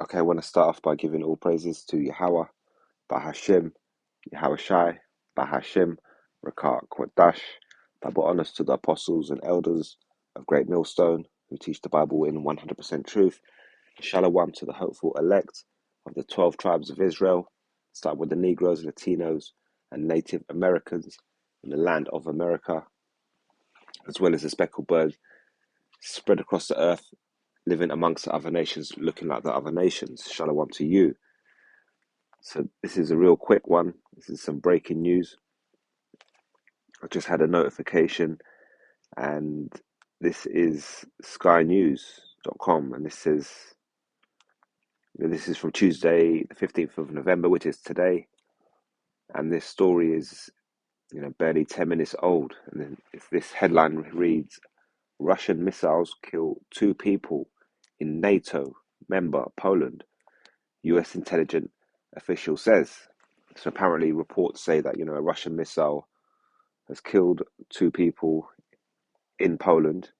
Okay, I want to start off by giving all praises to Yahweh, Bahashim, Yahweh Shai, Bahashim, Rakat Kwadash, double honors to the apostles and elders of Great Millstone who teach the Bible in 100% truth. Shalom to the hopeful elect of the 12 tribes of Israel, starting with the Negroes, Latinos, and Native Americans in the land of America, as well as the speckled birds spread across the earth, living amongst the other nations, looking like the other nations. Shalom to you. So this is a real quick one. This is some breaking news. I just had a notification, and this is skynews.com, and this is from Tuesday, the 15th of November, which is today. And this story is, barely 10 minutes old. And then if this headline reads, Russian missiles kill 2 people in NATO member Poland, US intelligence official says. So apparently reports say that, a Russian missile has killed 2 people in Poland,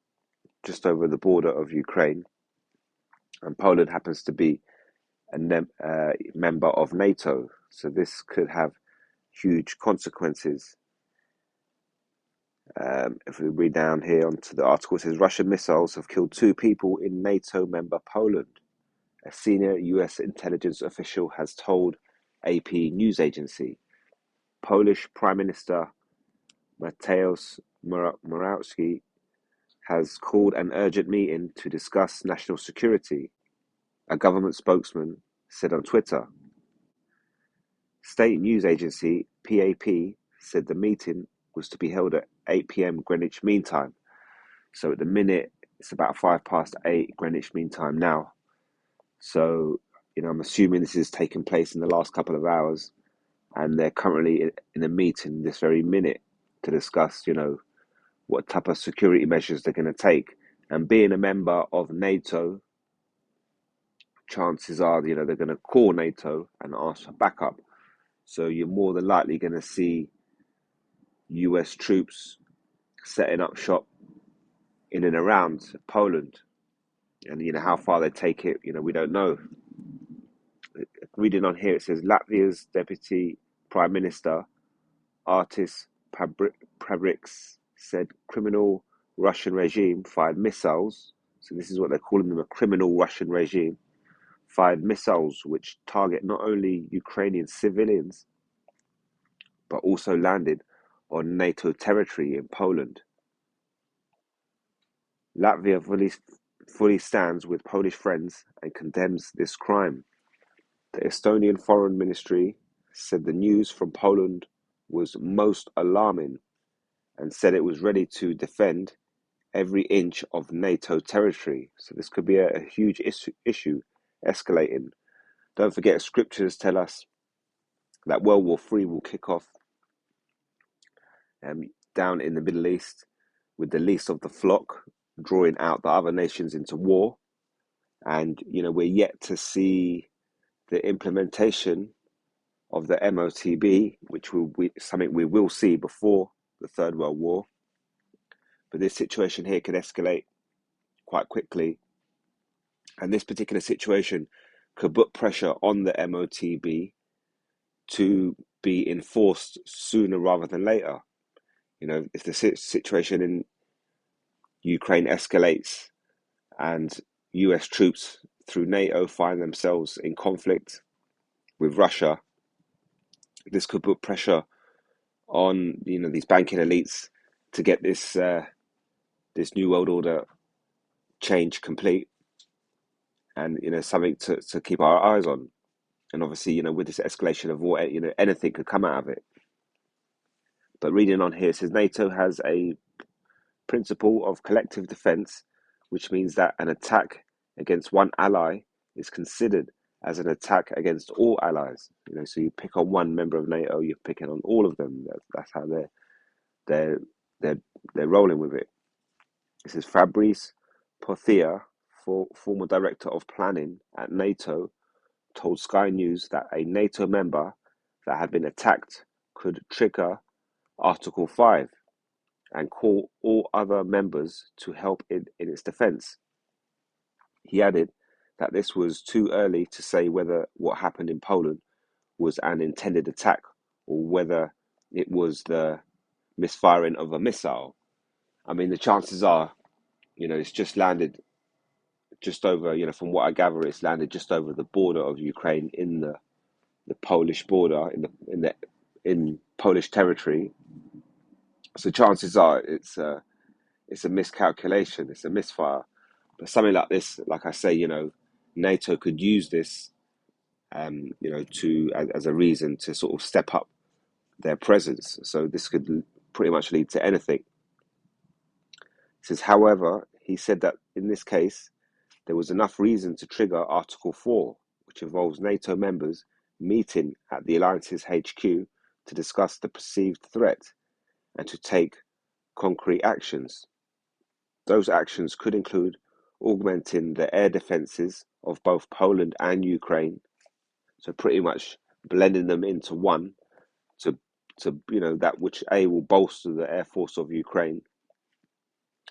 just over the border of Ukraine. And Poland happens to be a member of NATO. So this could have huge consequences. If we read down here onto the article, it says Russian missiles have killed 2 people in NATO member Poland. A senior US intelligence official has told AP news agency. Polish Prime Minister Mateusz Morawiecki has called an urgent meeting to discuss national security, a government spokesman said on Twitter. State news agency PAP said the meeting was to be held at 8 p.m. Greenwich Mean Time. So at the minute, it's about 8:05 Greenwich Mean Time now. So, I'm assuming this is taking place in the last couple of hours, and they're currently in a meeting this very minute to discuss, what type of security measures they're going to take. And being a member of NATO, chances are, they're going to call NATO and ask for backup. So you're more than likely going to see US troops setting up shop in and around Poland. And, how far they take it, we don't know. Reading on here, it says Latvia's Deputy Prime Minister, Artis Pabriks, said criminal Russian regime fired missiles. So this is what they're calling them, a criminal Russian regime. Fired missiles which target not only Ukrainian civilians, but also landed on NATO territory in Poland. Latvia fully stands with Polish friends and condemns this crime. The Estonian Foreign Ministry said the news from Poland was most alarming and said it was ready to defend every inch of NATO territory. So this could be a huge issue escalating. Don't forget, scriptures tell us that World War III will kick off down in the Middle East with the least of the flock, drawing out the other nations into war. And, we're yet to see the implementation of the MOTB, which will be something we will see before the Third World War. But this situation here could escalate quite quickly. And this particular situation could put pressure on the MOTB to be enforced sooner rather than later. If the situation in Ukraine escalates and US troops through NATO find themselves in conflict with Russia, this could put pressure on these banking elites to get this new world order change complete, and something to keep our eyes on. And obviously, with this escalation of war, anything could come out of it. But reading on here, it says NATO has a principle of collective defense, which means that an attack against one ally is considered as an attack against all allies. So you pick on one member of NATO, you're picking on all of them. That's how they're rolling with it. This is Fabrice Pothia, former director of planning at NATO, told Sky News that a NATO member that had been attacked could trigger Article 5 and call all other members to help in its defense. He added that this was too early to say whether what happened in Poland was an intended attack or whether it was the misfiring of a missile. I mean, the chances are, it's just landed just over, from what I gather, it's landed just over the border of Ukraine in the Polish border in Polish territory. So chances are it's a miscalculation, it's a misfire. But something like this, like I say, NATO could use this, to as a reason to sort of step up their presence. So this could pretty much lead to anything. He says, however, he said that in this case, there was enough reason to trigger Article 4, which involves NATO members meeting at the alliance's HQ to discuss the perceived threat and to take concrete actions. Those actions could include augmenting the air defences of both Poland and Ukraine, so pretty much blending them into one to that which A will bolster the air force of Ukraine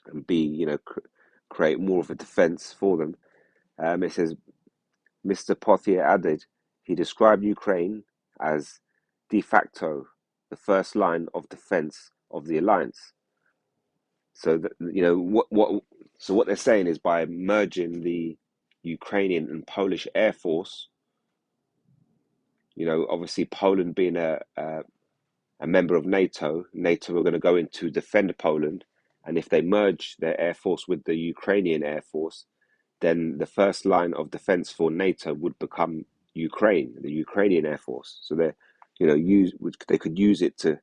and B create more of a defence for them. It says Mr. Pothier added he described Ukraine as de facto the first line of defence of the alliance. So that, what they're saying is by merging the Ukrainian and Polish air force, obviously Poland being a member of NATO, NATO are going to go in to defend Poland, and if they merge their air force with the Ukrainian air force, then the first line of defense for NATO would become Ukraine, the Ukrainian air force. So they could use it to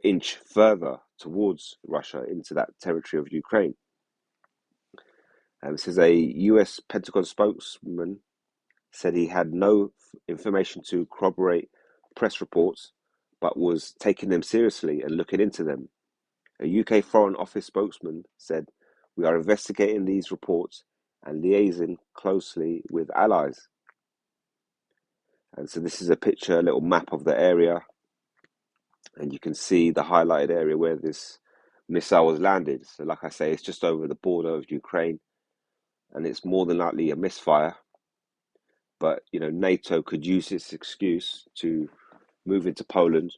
inch further towards Russia into that territory of Ukraine. This is a US Pentagon spokesman said he had no information to corroborate press reports, but was taking them seriously and looking into them. A UK Foreign Office spokesman said, "We are investigating these reports and liaising closely with allies." And so this is a picture, a little map of the area, and you can see the highlighted area where this missile was landed. So like I say, it's just over the border of Ukraine, and it's more than likely a misfire. But NATO could use this excuse to move into Poland,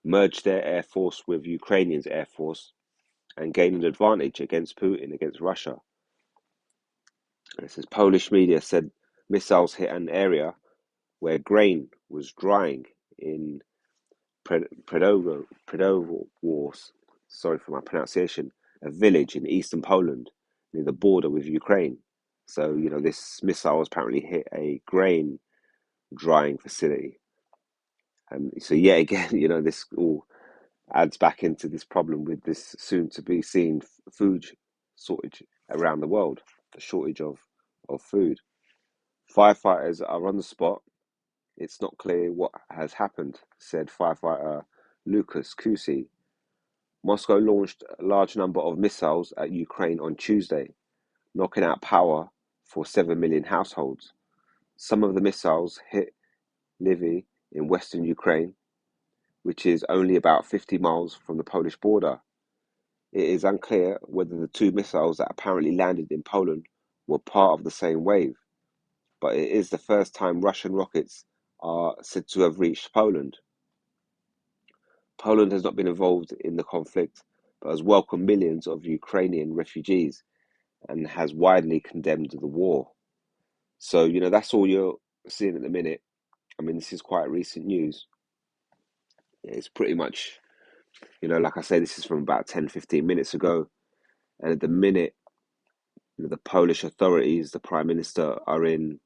merge their air force with Ukrainian's air force, and gain an advantage against Putin, against Russia. And it says Polish media said missiles hit an area where grain was drying in Predowo, sorry for my pronunciation, a village in eastern Poland near the border with Ukraine. So, this missile apparently hit a grain drying facility. And so, yet again, this all adds back into this problem with this soon to be seen food shortage around the world, the shortage of food. Firefighters are on the spot. It's not clear what has happened, said firefighter Lucas Kusi. Moscow launched a large number of missiles at Ukraine on Tuesday, knocking out power for 7 million households. Some of the missiles hit Lviv in western Ukraine, which is only about 50 miles from the Polish border. It is unclear whether the two missiles that apparently landed in Poland were part of the same wave, but it is the first time Russian rockets are said to have reached Poland. Poland has not been involved in the conflict, but has welcomed millions of Ukrainian refugees and has widely condemned the war. So, that's all you're seeing at the minute. I mean, this is quite recent news. It's pretty much, like I say, this is from about 10, 15 minutes ago. And at the minute, the Polish authorities, the Prime Minister, are in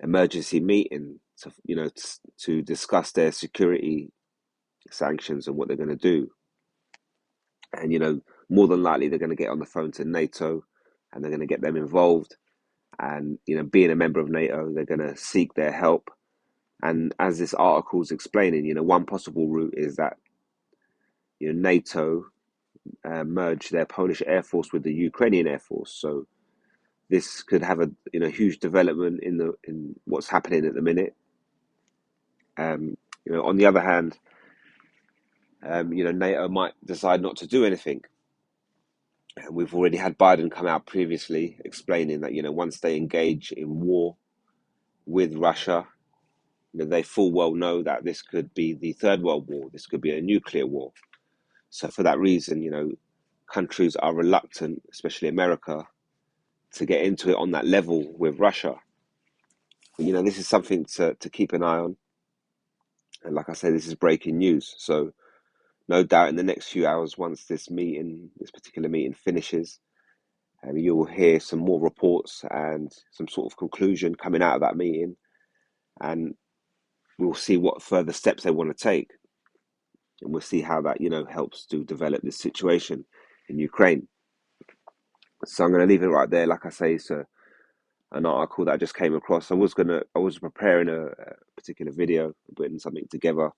emergency meeting to discuss their security sanctions and what they're going to do. And, more than likely, they're going to get on the phone to NATO and they're going to get them involved. And, being a member of NATO, they're going to seek their help. And as this article is explaining, one possible route is that, NATO merge their Polish Air Force with the Ukrainian Air Force. So this could have a huge development in what's happening at the minute. On the other hand, NATO might decide not to do anything. And we've already had Biden come out previously explaining that, once they engage in war with Russia, they full well know that this could be the Third World War. This could be a nuclear war. So for that reason, countries are reluctant, especially America, to get into it on that level with Russia. But, this is something to keep an eye on. And like I say, this is breaking news. So no doubt in the next few hours, once this particular meeting finishes, you will hear some more reports and some sort of conclusion coming out of that meeting. And we'll see what further steps they want to take. And we'll see how that, helps to develop this situation in Ukraine. So I'm going to leave it right there. Like I say, it's an article that I just came across. I was preparing a particular video, putting something together,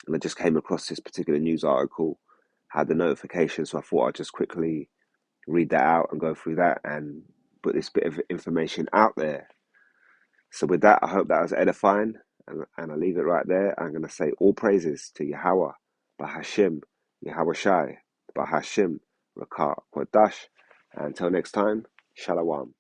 and I just came across this particular news article, had the notification, so I thought I'd just quickly read that out and go through that and put this bit of information out there. So with that, I hope that was edifying, and I leave it right there. I'm going to say all praises to Yahweh, Bahashim, Yahweh Shai, Bahashim, Rakat Kodash. Until next time, Shalom.